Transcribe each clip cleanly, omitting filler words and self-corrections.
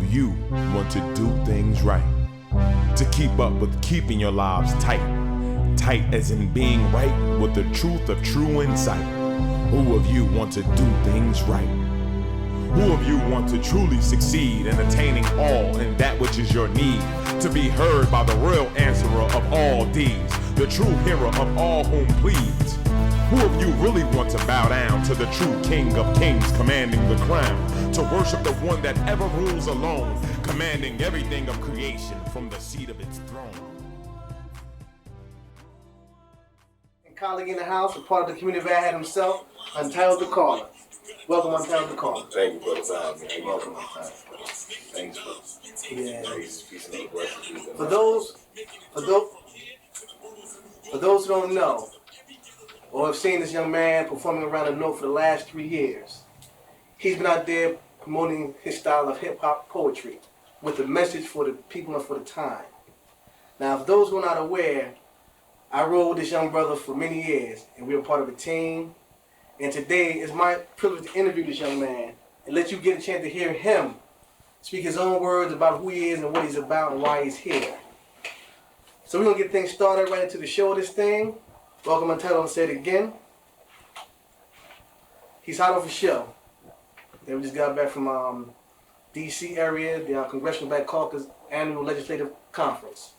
you want to do things right? To keep up with keeping your lives tight. Tight as in being right with the truth of true insight. Who of you want to do things right? Who of you want to truly succeed in attaining all in that which is your need? To be heard by the real answerer of all deeds, the true hero of all whom pleads. Who of you really want to bow down to the true King of Kings commanding the crown? To worship the one that ever rules alone, commanding everything of creation from the seat of its throne. And colleague in the house, a part of the community of A.H.A.D himself, Untitled the Caller. Welcome, Untitled the Caller. Thank you, brother. Welcome, Untitled. Thanks, brother. Yeah. Peace and blessings. For those who don't know, or have seen this young man performing around the North for the last 3 years, he's been out there promoting his style of hip-hop poetry with a message for the people and for the time. Now, for those who are not aware, I rode with this young brother for many years, and we were part of a team. And today is my privilege to interview this young man and let you get a chance to hear him speak his own words about who he is and what he's about and why he's here. So we're going to get things started right into the show of this thing. Welcome, Untitled, and say it again. He's hot off a show. They just got back from D.C. area, the Congressional Black Caucus Annual Legislative Conference.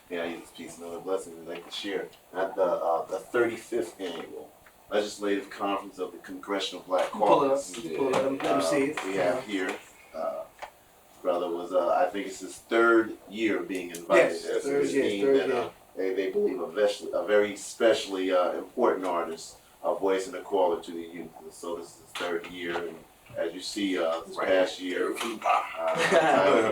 Yeah, peace and other blessings. I'd like to share at the 35th annual Legislative Conference of the Congressional Black Caucus. Pull it up. Let me see it. We have here, brother was, I think it's his third year being invited. Yes, as third his year, team, third and, year. They believe a very specially important artist, a voice and a caller to the youth. And so this is his third year, and as you see, this past year, a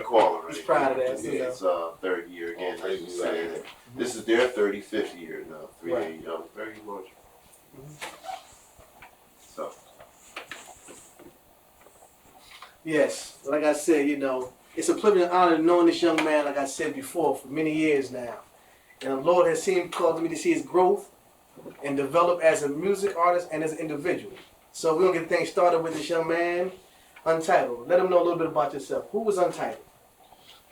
caller. Right? He's proud of that. It's third year again. As you said, this is their 35th year now. Very large. So. Yes, like I said, it's a privilege and honor knowing this young man, like I said before, for many years now. And the Lord has called me to see his growth and develop as a music artist and as an individual. So we're going to get things started with this young man, Untitled. Let him know a little bit about yourself. Who was Untitled?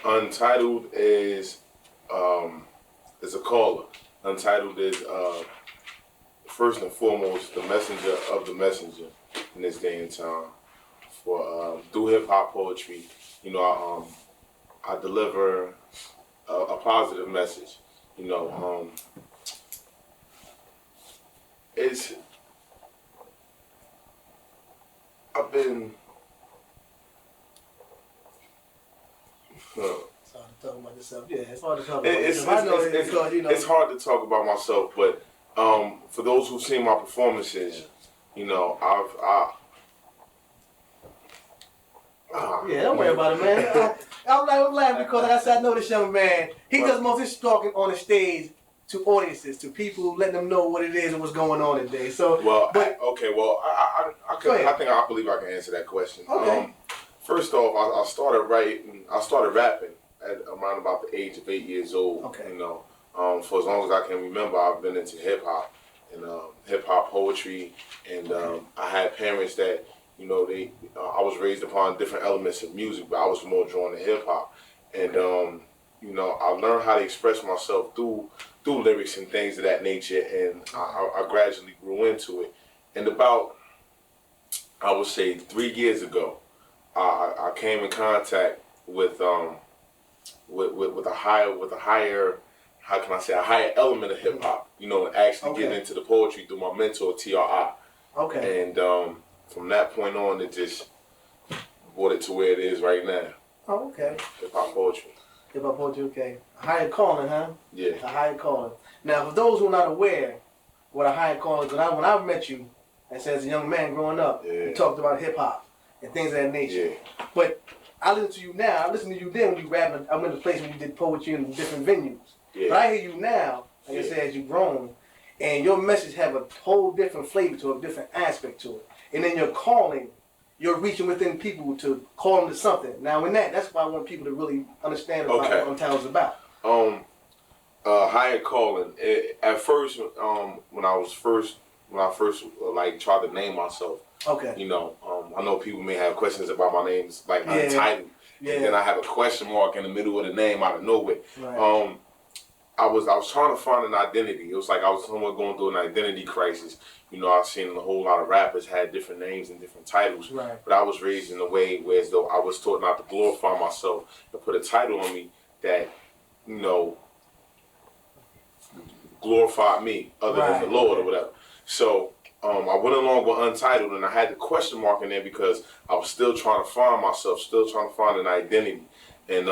Untitled is a caller. Untitled is first and foremost the messenger of the messenger in this day and time. For through hip hop poetry, I deliver a positive message. I've been. It's hard to talk about yourself. Yeah, it's hard to talk about It's hard to talk about myself, but for those who've seen my performances, yeah, don't worry about it, man. I'm laughing because, like I said, I know this young man. He does most of his talking on the stage to audiences, to people, letting them know what it is and what's going on today. So, I believe I can answer that question. Okay. First off, I started rapping at around about the age of 8 years old. Okay. For as long as I can remember, I've been into hip hop and hip hop poetry, and I had parents that. I was raised upon different elements of music, but I was more drawn to hip hop. And, I learned how to express myself through lyrics and things of that nature. And I gradually grew into it. And about, I would say 3 years ago, I came in contact with a higher, how can I say, a higher element of hip hop, and actually getting into the poetry through my mentor, T.R.I. Okay. And, from that point on, it just brought it to where it is right now. Oh, okay. Hip-hop poetry. Hip-hop poetry, okay. A higher calling, huh? Yeah. A higher calling. Now, for those who are not aware what a higher calling is, when I met you, as a young man growing up, you talked about hip-hop and things of that nature. Yeah. But I listen to you now. I listened to you then when you rapped. I went to places when you did poetry in different venues. Yeah. But I hear you now, like I said, as you've grown, and your message have a whole different flavor to it, a different aspect to it. And then your calling, you're reaching within people to call them to something. Now, that's why I want people to really understand about what Untitled is about. Higher calling. At first, when I first tried to name myself. Okay. I know people may have questions about my names, like Untitled. and then I have a question mark in the middle of the name out of nowhere. Right. I was trying to find an identity. It was like I was somewhat going through an identity crisis. You know, I've seen a whole lot of rappers had different names and different titles. Right. But I was raised in a way where as though I was taught not to glorify myself and put a title on me that, you know, glorified me other than the Lord or whatever. So I went along with Untitled, and I had the question mark in there because I was still trying to find myself, still trying to find an identity. And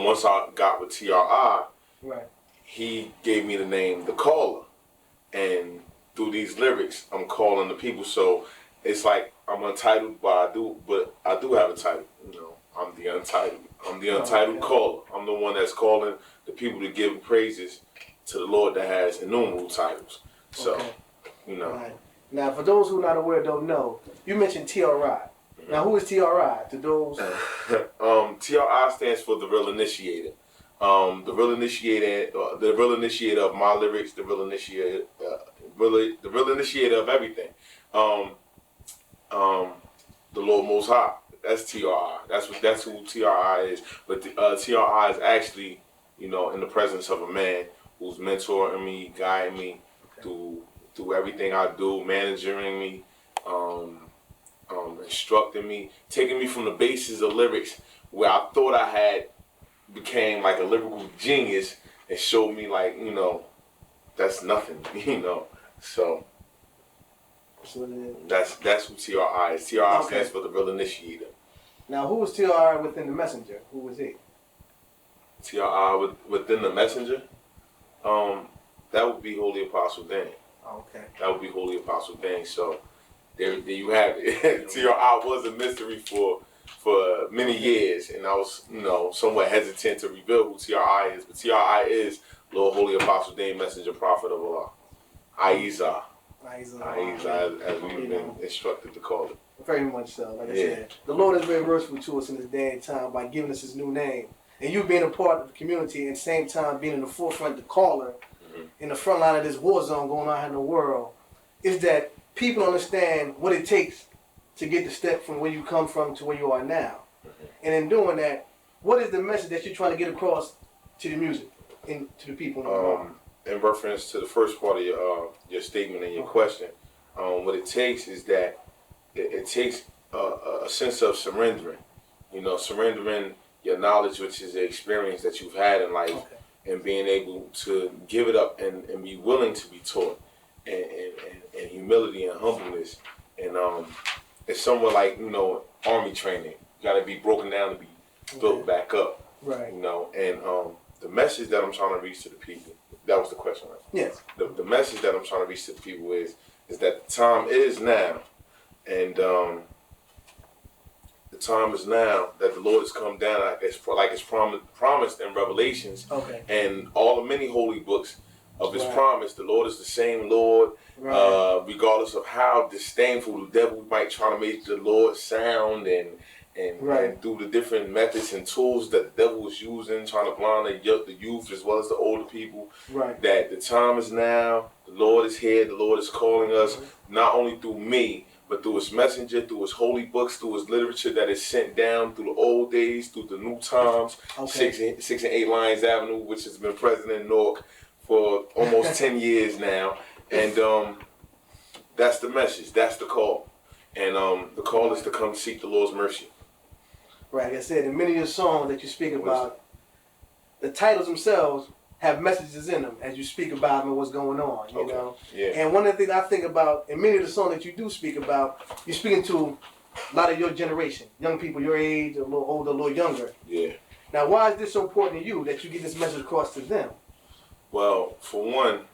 once I got with TRI, right, he gave me the name The Caller. And through these lyrics, I'm calling the people. So it's like I'm untitled, but I do have a title. You know, I'm the Untitled. I'm the Untitled Caller. I'm the one that's calling the people to give praises to the Lord that has innumerable titles. So, you know. Right. Now, for those who are not aware, don't know, you mentioned TRI. Now, who is TRI? To those, TRI stands for the Real Initiator. The real initiator of my lyrics, the real initiator of everything. The Lord Most High. That's TRI. That's who TRI is. But TRI is actually, you know, in the presence of a man who's mentoring me, guiding me through everything I do, managing me, instructing me, taking me from the basis of lyrics where I thought I had became like a lyrical genius and showed me like, you know, that's nothing, you know. So that's who TRI is. TRI stands for the Real Initiator. Now, who was TRI within the messenger? Who was he? TRI within the messenger? That would be Holy-Apostle Deen. Okay. That would be Holy-Apostle Deen. So there you have it. TRI was a mystery for many years, and I was, you know, somewhat hesitant to reveal who TRI is. But TRI is Lord Holy-Apostle Deen, Messenger Prophet of Allah. Ahezaah. Ahezaah, as we've been instructed to call it. Very much so. Like I said, the Lord is very merciful to us in this day and time by giving us His new name. And you being a part of the community and at the same time being in the forefront, the caller, in the front line of this war zone going on in the world, is that people understand what it takes to get the step from where you come from to where you are now. And in doing that, what is the message that you're trying to get across to the music and to the people in the world? In reference to the first part of your statement and your question, what it takes is that it takes a sense of surrendering. You know, surrendering your knowledge, which is the experience that you've had in life, and being able to give it up and be willing to be taught, and humility and humbleness. And it's somewhat like, you know, army training. You got to be broken down to be built back up. Right. You know, and the message that I'm trying to reach to the people, that was the question, right? Yes. The message that I'm trying to reach to the people is that the time is now, and the time is now that the Lord has come down like it's promised in Revelations, and all the many holy books of His promise. The Lord is the same Lord, regardless of how disdainful the devil might try to make the Lord sound, and through the different methods and tools that the devil was using, trying to blind the youth as well as the older people. Right. That the time is now. The Lord is here. The Lord is calling us, not only through me, but through His messenger, through His holy books, through His literature that is sent down through the old days, through the new times. 6 and 8 Lions Avenue, which has been present in Newark for almost 10 years now. And that's the message. That's the call. And the call is to come seek the Lord's mercy. Right. Like I said, in many of your songs that you speak about, the titles themselves have messages in them as you speak about them and what's going on, you know? Yeah. And one of the things I think about, in many of the songs that you do speak about, you're speaking to a lot of your generation, young people your age, a little older, a little younger. Yeah. Now, why is this so important to you that you get this message across to them? Well, for one,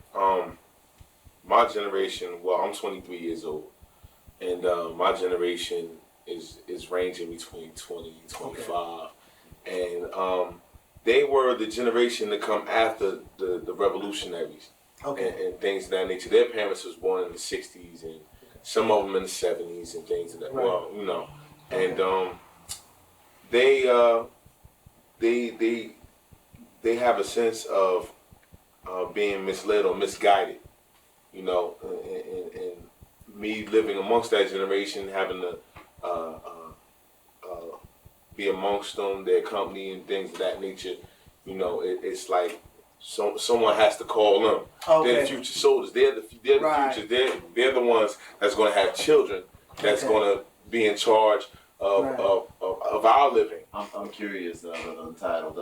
my generation, well, I'm 23 years old, and my generation is ranging between 20 and 25, and they were the generation to come after the revolutionaries and things of that nature. Their parents was born in the 60s, and some of them in the 70s and things of that. Well, you know, and they have a sense of being misled or misguided, you know, and me living amongst that generation, having be amongst them, their company and things of that nature, you know, it's like someone has to call them. Okay. They're the future soldiers. They're the Right. future. They're the ones that's going to have children. That's going to be in charge of Right. of our living. I'm curious, Untitled,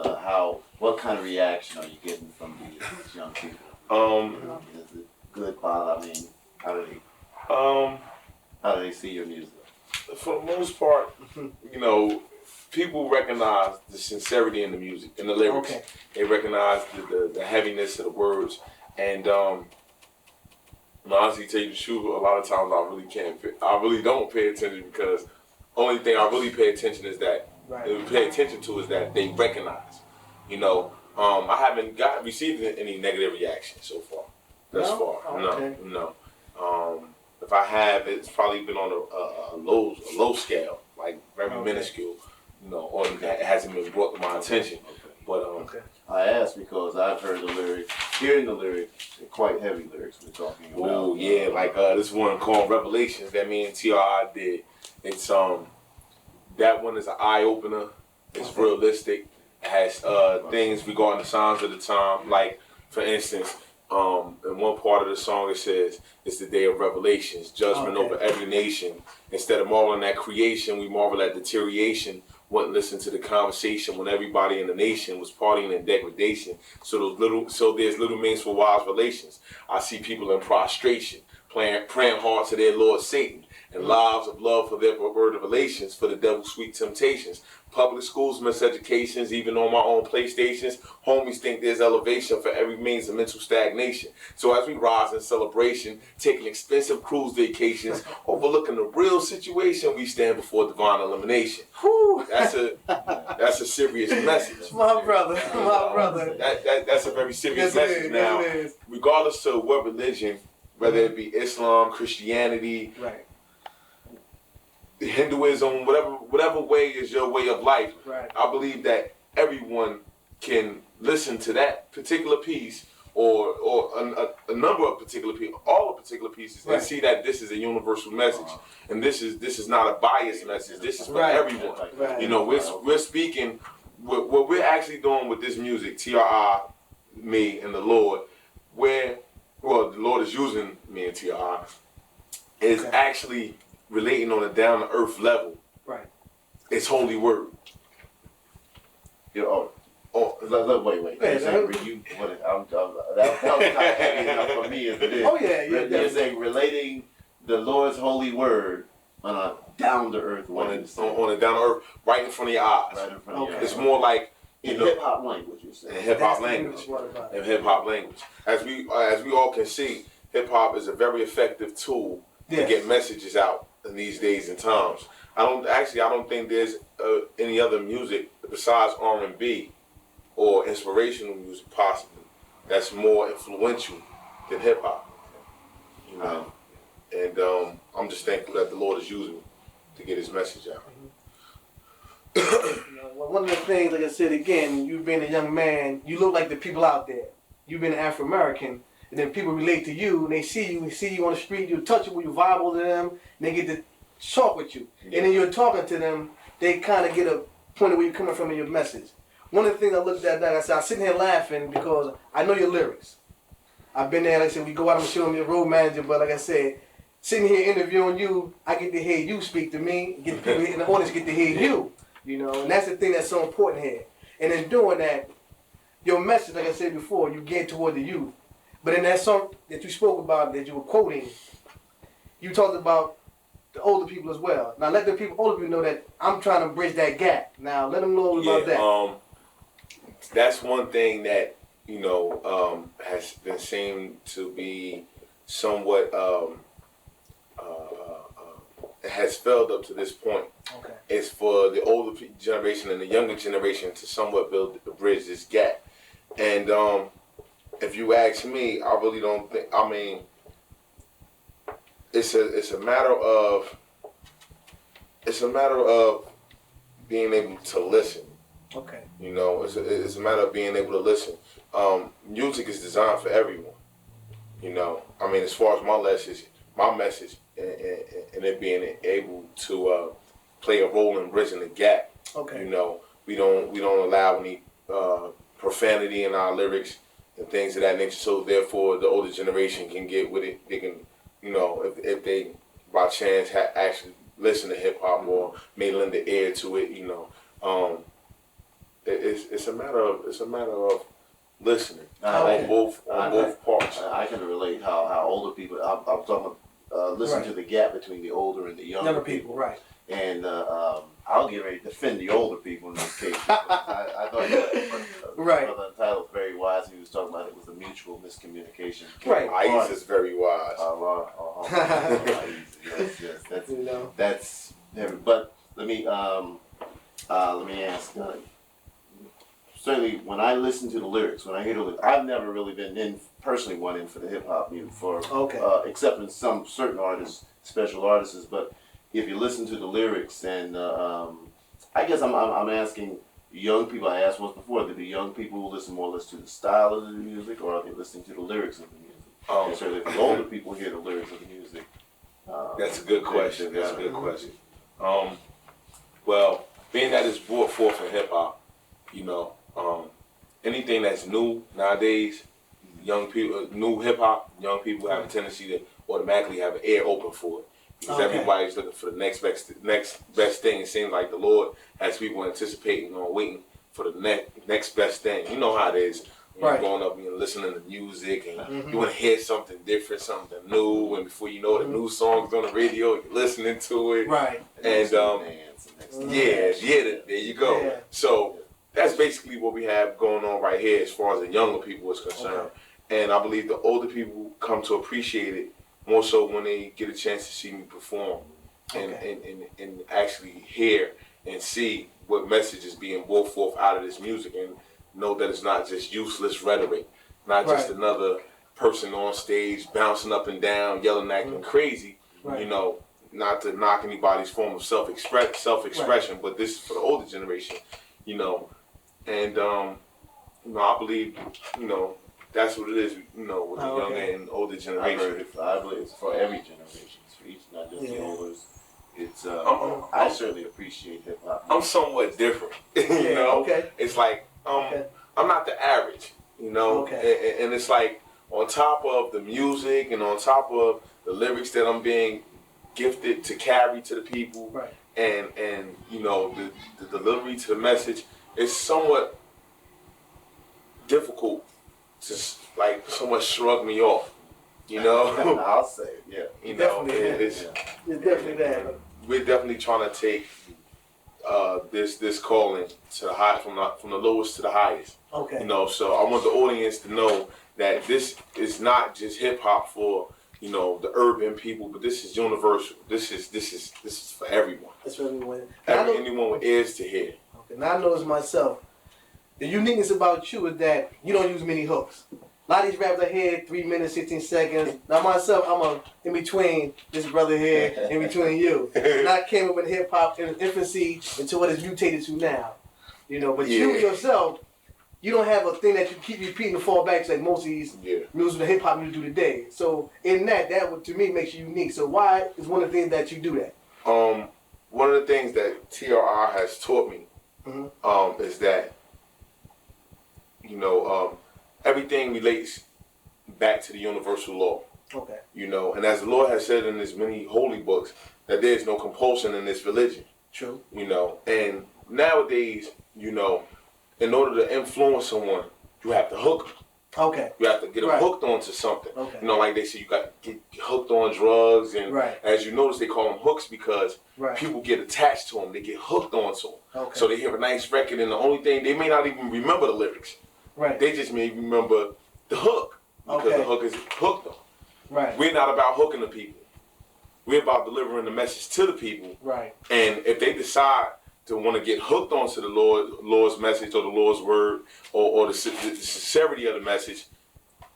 what kind of reaction are you getting from these young people? Is it good, Bob? I mean, how do they see your music? For the most part, you know, people recognize the sincerity in the music, in the lyrics. Okay. They recognize the heaviness of the words, and honestly, tell you the truth, a lot of times I really don't pay attention, because only thing I really pay attention is that they recognize. You know, I haven't received any negative reaction so far. Thus far, okay. no. If I have, it's probably been on a low scale, like very minuscule. You know, or it hasn't been brought to my attention. But I ask because I've heard the lyrics, hearing the lyrics, they're quite heavy lyrics we're talking about. Oh yeah, like this one called Revelations that me and T.R.I. did. It's that one is an eye opener. It's realistic. It has things regarding the signs of the time. Like for instance, in one part of the song it says it's the day of revelations, judgment over every nation. Instead of marveling at creation, we marvel at deterioration. Wouldn't listen to the conversation when everybody in the nation was partying in degradation. So there's little means for wise relations. I see people in prostration, praying hard to their Lord Satan, and lives of love for their perverted relations, for the devil's sweet temptations. Public schools, miseducations, even on my own PlayStations, homies think there's elevation for every means of mental stagnation. So as we rise in celebration, taking expensive cruise vacations, overlooking the real situation, we stand before divine elimination. Whew. That's a serious message. My brother. That's a very serious message. Now, Yes, it is. regardless of what religion, whether it be Islam, Christianity, Right. Hinduism, whatever way is your way of life, Right. I believe that everyone can listen to that particular piece or a number of particular pieces, all the particular pieces, and see that this is a universal message, and this is not a biased message. This is for everyone. Right. You know, we're speaking. What we're actually doing with this music, T.R.I., me, and the Lord, the Lord is using me and T.R.I., is actually relating on a down-to-earth level. Right. It's holy word. Wait. You're saying that was kind of heavy enough for me as it is. Oh yeah. You're saying relating the Lord's holy word on a down-to-earth way. On a down-to-earth, right in front of your eyes. Right in front of your It's eyes. more like In hip-hop language, you're saying. in hip-hop That's language. the In hip-hop language. As we all can see, hip-hop is a very effective tool to get messages out in these days and times. I don't think there's any other music besides R&B or inspirational music possibly that's more influential than hip-hop. You know, and I'm just thankful that the Lord is using me to get His message out. One of the things, like I said again, you being a young man, you look like the people out there. You being Afro-American, and then people relate to you, and they see you on the street, you touchable, you viable to them, and they get to talk with you. And then you're talking to them, they kind of get a point of where you're coming from in your message. One of the things I looked at that, I said, I'm sitting here laughing because I know your lyrics. I've been there, like I said, we go out and show them your road manager, but like I said, sitting here interviewing you, I get to hear you speak to me, get the people in the audience get to hear you. You know, and that's the thing that's so important here. And in doing that, your message, like I said before, you get toward the youth. But in that song that you spoke about, that you were quoting, you talked about the older people as well. Now let the older people know that I'm trying to bridge that gap. Now let them know about that. That's one thing that, you know, has been seen to be somewhat has failed up to this point. Okay. It's for the older generation and the younger generation to somewhat bridge this gap. And if you ask me, I really don't think. I mean, it's a matter of being able to listen. Okay. You know, it's a matter of being able to listen. Music is designed for everyone. You know, I mean, as far as my message, and it being able to play a role in bridging the gap Okay. You know, we don't allow any profanity in our lyrics and things of that nature. So therefore, the older generation can get with it. They can, you know, if they by chance actually listen to hip hop or may lend the ear to it, you know, it's a matter of listening on both parts. I can relate how older people. I'm talking. Listen to the gap between the older and the younger people. Right. And I'll get ready to defend the older people in this case. I thought Brother Untitled very wise. He was talking about it was a mutual miscommunication. Right. Ahezaah is very wise. Yes, that's heavy. But let me ask. Certainly, when I listen to the lyrics, when I hear the lyrics, I've never really been personally one in for the hip hop music except in some certain artists, special artists. But if you listen to the lyrics, and I guess I'm asking young people. I asked once before: do the young people who listen more or less to the style of the music, or are they listening to the lyrics of the music? And so if the older people hear the lyrics of the music, that's a good question. That's a good question. Well, being that it's brought forth in hip hop, you know, anything that's new nowadays, young people, new hip hop, young people have a tendency to automatically have an ear open for it. Because everybody's looking for the next best thing. It seems like the Lord has people anticipating or waiting for the next best thing. You know how it is. You're growing up and you're listening to music and you want to hear something different, something new, and before you know the new song's on the radio, you're listening to it. Right. And there you go. Yeah. So that's basically what we have going on right here as far as the younger people is concerned. And I believe the older people come to appreciate it more so when they get a chance to see me perform and actually hear and see what message is being brought forth out of this music and know that it's not just useless rhetoric, not just another person on stage bouncing up and down, yelling, acting crazy, you know, not to knock anybody's form of self-expression, but this is for the older generation, you know, and, you know, I believe, you know, that's what it is, you know, with the younger and older generation. I believe it's for every generation, it's for each, not just the olders. It's, I certainly appreciate hip hop. I'm somewhat different, you know, it's like, I'm not the average, you know, and it's like on top of the music and on top of the lyrics that I'm being gifted to carry to the people, and you know the delivery to the message is somewhat difficult to like somewhat shrug me off, you know. I'll say it, you know, it's definitely that. We're definitely trying to take this calling to the high from the lowest to the highest. You know, so I want the audience to know that this is not just hip hop for, you know, the urban people, but this is universal. This is for everyone. That's for everyone. Anyone with ears to hear. Now I notice myself, the uniqueness about you is that you don't use many hooks. A lot of these rappers I hear 3 minutes, 16 seconds. Now myself, I'm in between this brother here, in between you. And I came up with hip hop in its infancy into what it's mutated to now. You know, but you yourself, you don't have a thing that you keep repeating to fall back to like most of these music and hip hop music do today. So in that to me makes you unique. So why is one of the things that you do that? One of the things that TRR has taught me is that, you know, everything relates back to the universal law. You know, and as the Lord has said in his many holy books, that there is no compulsion in this religion. True. You know, and nowadays, you know, in order to influence someone, you have to hook them. You have to get them hooked onto something. You know, like they say, you got to get hooked on drugs, and as you notice, they call them hooks because people get attached to them. They get hooked onto them. So they hear a nice record, and the only thing, they may not even remember the lyrics. They just may remember the hook because the hook is hooked them. We're not about hooking the people. We're about delivering the message to the people. And if they decide to want to get hooked onto the Lord's message or the Lord's word or the sincerity of the message,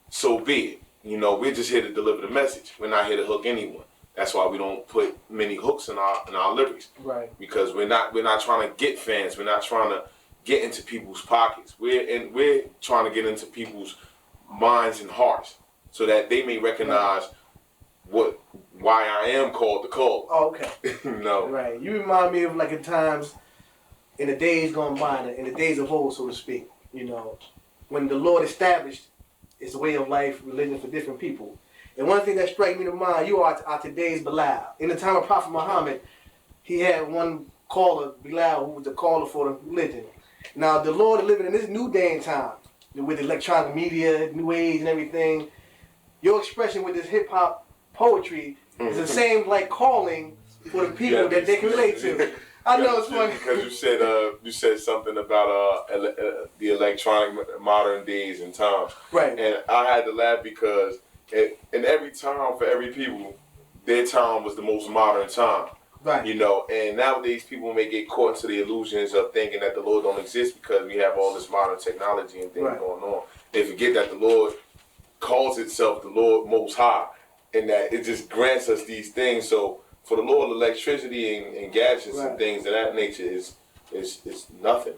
so be it. You know, we're just here to deliver the message. We're not here to hook anyone. That's why we don't put many hooks in our lyrics. Because we're not trying to get fans. We're not trying to get into people's pockets. We're trying to get into people's minds and hearts so that they may recognize why I am called the call. You remind me of like at times in the days gone by, in the days of old, so to speak, when the Lord established its way of life, religion for different people. And one thing that struck me to mind, you are today's Bilal. In the time of Prophet Muhammad, he had one caller, Bilal, who was the caller for the religion. Now, the Lord is living in this new day and time, with electronic media, new age and everything. Your expression with this hip-hop poetry is the same like calling for the people that they can relate to. I know it's funny. Because you said something about the electronic modern days and time. Right. And I had to laugh because in every time for every people, their time was the most modern time. Right. And nowadays people may get caught into the illusions of thinking that the Lord don't exist because we have all this modern technology and things going on. They forget that the Lord calls itself the Lord Most High, and that it just grants us these things. So for the Lord, electricity and gadgets and things of that nature is nothing,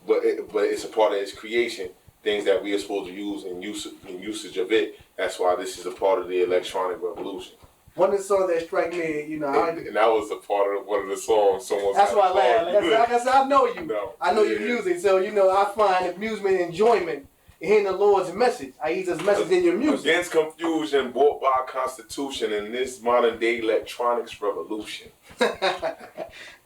But it's a part of His creation. Things that we are supposed to use in usage of it. That's why this is a part of the electronic revolution. One of the songs that struck me, and that was a part of one of the songs. That's why I laugh. Like I said, I know you. No. I know your music, so I find amusement and enjoyment in hearing the Lord's message. Ahezaah's message in your music. Against confusion brought by a constitution in this modern day electronics revolution.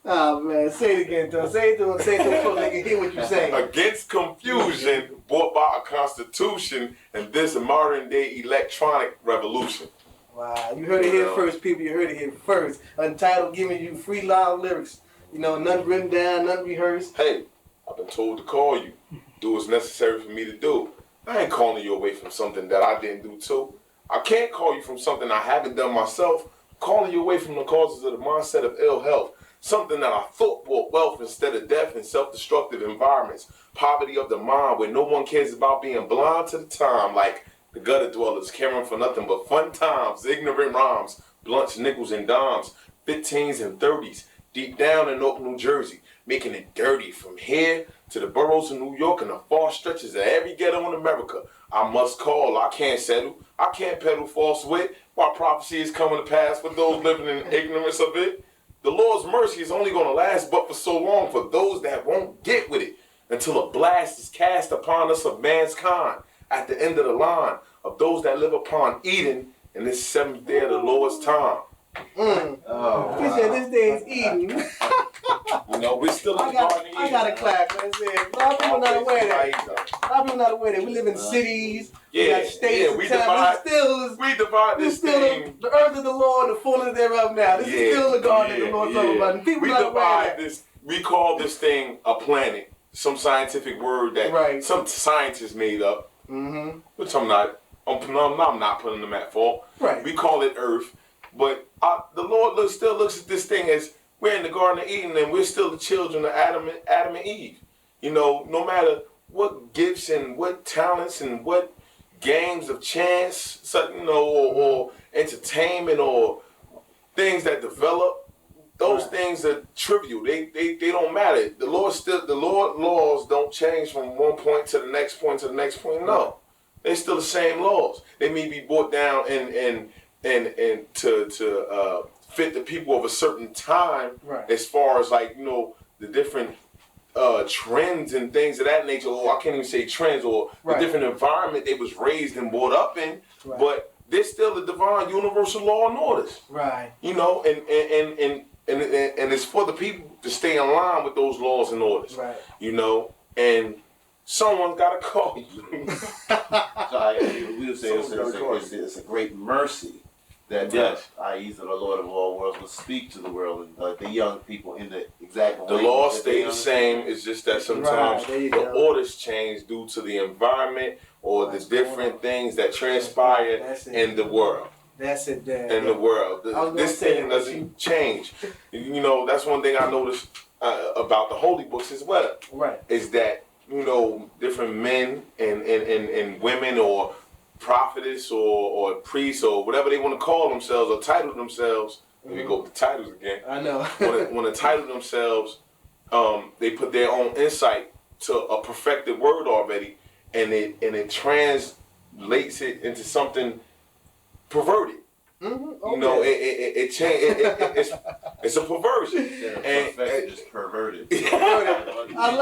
Oh man, say it again, though. Say it to them so they can hear what you're saying. Against confusion brought by a constitution in this modern day electronic revolution. Wow, you heard it here first, people. You heard it here first. Untitled, giving you free live lyrics. None written down, none rehearsed. Hey, I've been told to call you. Do what's necessary for me to do. I ain't calling you away from something that I didn't do too. I can't call you from something I haven't done myself. I'm calling you away from the causes of the mindset of ill health. Something that I thought brought wealth instead of death in self-destructive environments. Poverty of the mind where no one cares about being blind to the time, like the gutter dwellers caring for nothing but fun times, ignorant rhymes, blunts, nickels, and dimes, 15s and 30s, deep down in Oak, New Jersey, making it dirty from here to the boroughs of New York and the far stretches of every ghetto in America. I must call, I can't settle, I can't peddle false wit, while prophecy is coming to pass for those living in ignorance of it. The Lord's mercy is only going to last but for so long for those that won't get with it, until a blast is cast upon us of man's kind at the end of the line of those that live upon Eden in this seventh day of the Lord's time. Oh, He said this day is Eden. We're still in the Garden of Eden. I got a clap, man. A lot of people not aware that. A lot of people not aware that we live in cities. We got states. We divide this thing. The earth of the Lord, the fullness thereof now. This is still the garden that the Lord's talking about. And people We not aware divide this. We call this thing a planet. Some scientific word that some scientists made up. Mm-hmm. Which I'm not putting them at fault. Right. We call it Earth, but the Lord still looks at this thing as we're in the Garden of Eden and we're still the children of Adam and Eve. No matter what gifts and what talents and what games of chance, or entertainment or things that develop, those things are trivial. They don't matter. The Lord laws don't change from one point to the next point to the next point. No, they're still the same laws. They may be brought down and to fit the people of a certain time, as far as the different trends and things of that nature. Or I can't even say trends, or the different environment they was raised and brought up in. But there's still the divine universal law and orders. Right. And it's for the people to stay in line with those laws and orders. Right. And someone's got to call you. We would say it's a great mercy that Ahezaah, the Lord of all worlds, will speak to the world and the young people in the exact The laws stay the same. It's just that sometimes the orders change due to the environment or the different things that transpire in the world. That's it, Dad. In the world. This thing doesn't change. That's one thing I noticed about the holy books as well. Right. Is that, different men and women or prophetess or priests or whatever they want to call themselves or title themselves. Let me go with the titles again. I know. when they title themselves, they put their own insight to a perfected word already, and it translates it into something perverted. Mm-hmm. Okay. It's a perversion. Perfected is perverted. I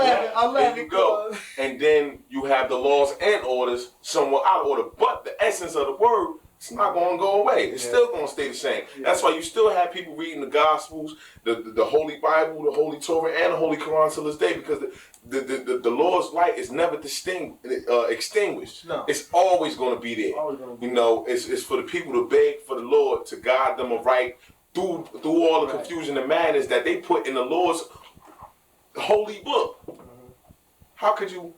love There it. you go. And then you have the laws and orders somewhat out of order, but the essence of the word, it's not going to go away. It's still going to stay the same. That's why you still have people reading the Gospels, the Holy Bible, the Holy Torah, and the Holy Quran till this day, because the Lord's light is never extinguished. No. It's always going to be there. You know, it's for the people to beg for the Lord to guide them aright through all the confusion and madness that they put in the Lord's holy book. How could you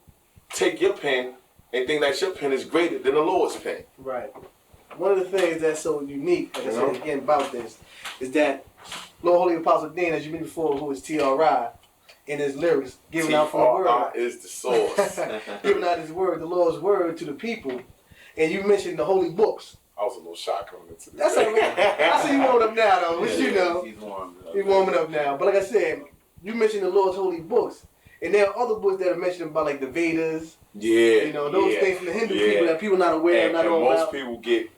take your pen and think that your pen is greater than the Lord's pen? Right. One of the things that's so unique, like I said again about this, is that Lord Holy-Apostle Deen, as you mentioned before, who is T.R.I. in his lyrics, giving out from the word. T.R.I. is the source. Giving out his word, the Lord's word to the people. And you mentioned the holy books. I was a little shocked coming into this. That's all right. I see you warming up now, though, which you know. He's warmed up. He's warming up now. But like I said, you mentioned the Lord's holy books. And there are other books that are mentioned about, like the Vedas. Yeah. You know, those things from the Hindu people that people not aware of, not and know most about. people get,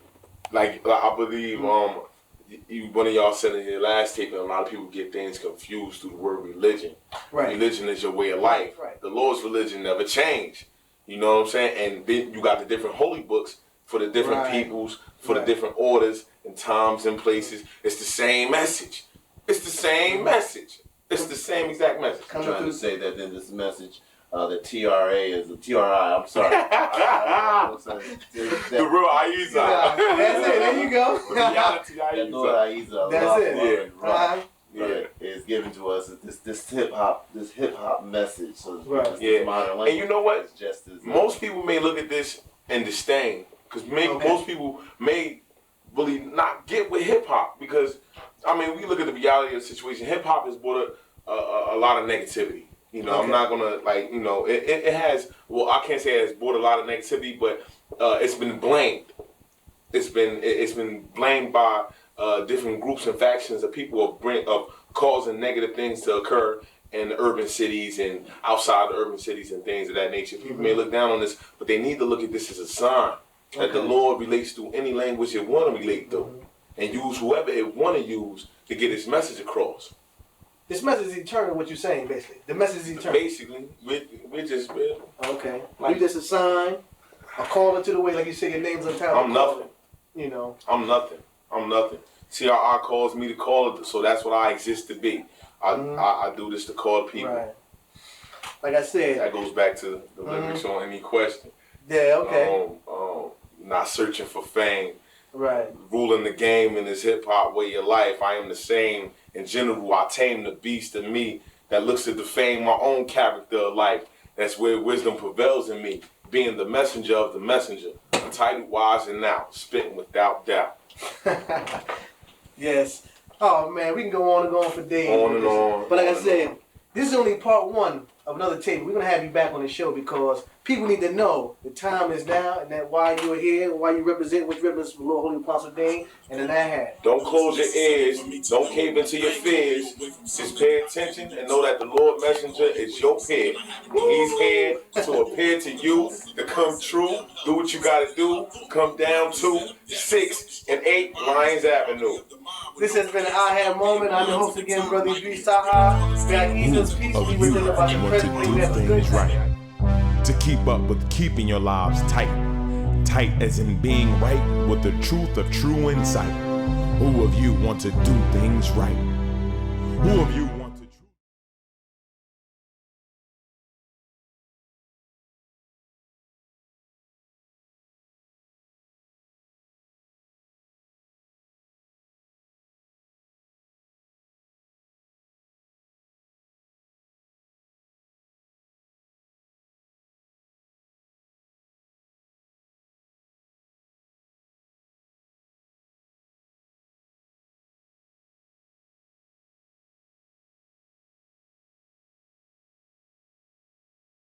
like I believe, one of y'all said in your last tape, a lot of people get things confused through the word religion. Right. Religion is your way of life. Right. The Lord's religion never changed. You know what I'm saying? And then you got the different holy books for the different peoples, for the different orders and times and places. It's the same message. It's the same message. It's the same exact message. I'm trying to say that in this message, the TRA is the TRI. I'm sorry. The real Ahezaah. That's it. There you go. The reality That Lord Ahezaah. Ahezaah. That's it. Right. Is given to us this hip hop message. So Right. modern language. And you know what? Is just as Most people may look at this and disdain, because most people may really not get with hip hop, because I mean, we look at the reality of the situation. Hip hop has brought a lot of negativity. You know, I'm not gonna it has. Well, I can't say it has brought a lot of negativity, but it's been blamed. It's been blamed by different groups and factions of people of causing negative things to occur in the urban cities and outside the urban cities and things of that nature. People may look down on this, but they need to look at this as a sign that the Lord relates through any language it want to relate through, and use whoever it want to use to get His message across. This message is eternal, what you're saying, basically. The message is eternal. Basically, we're just... Okay. Like, you just a sign, a caller to the way, like you say, your name's Untitled. I'm nothing. You know. I'm nothing. TRI calls me to call it, so that's what I exist to be. I do this to call people. Right. Like I said. That goes back to the lyrics on Any Question. Yeah, okay. Not searching for fame. Right. Ruling the game in this hip-hop way of life. I am the same. In general, I tame the beast in me that looks to defame my own character of life. That's where wisdom prevails in me, being the messenger of the messenger. Untitled, wise, and now, spitting without doubt. Yes. Oh, man, we can go on and go on for days. On and on. But like I said, this is only part one of another tape. We're going to have you back on the show because people need to know the time is now and that why you're here, why you represent, which represents Lord Holy-Apostle Deen and an A.H.A.D. Don't close your ears. Don't cave into your fears. Just pay attention and know that the Lord Messenger is your peer. He's here to appear to you, to come true. Do what you got to do. Come down to 6 and 8 Lions Avenue. This has been an A.H.A.D moment. I'm your host again, Brother Ahezaah. We got Ahezaah's piece. We were talking about the want to president. We do have a good things time. right, to keep up with keeping your lives tight as in being right with the truth of true insight. Who of you want to do things right? Who of you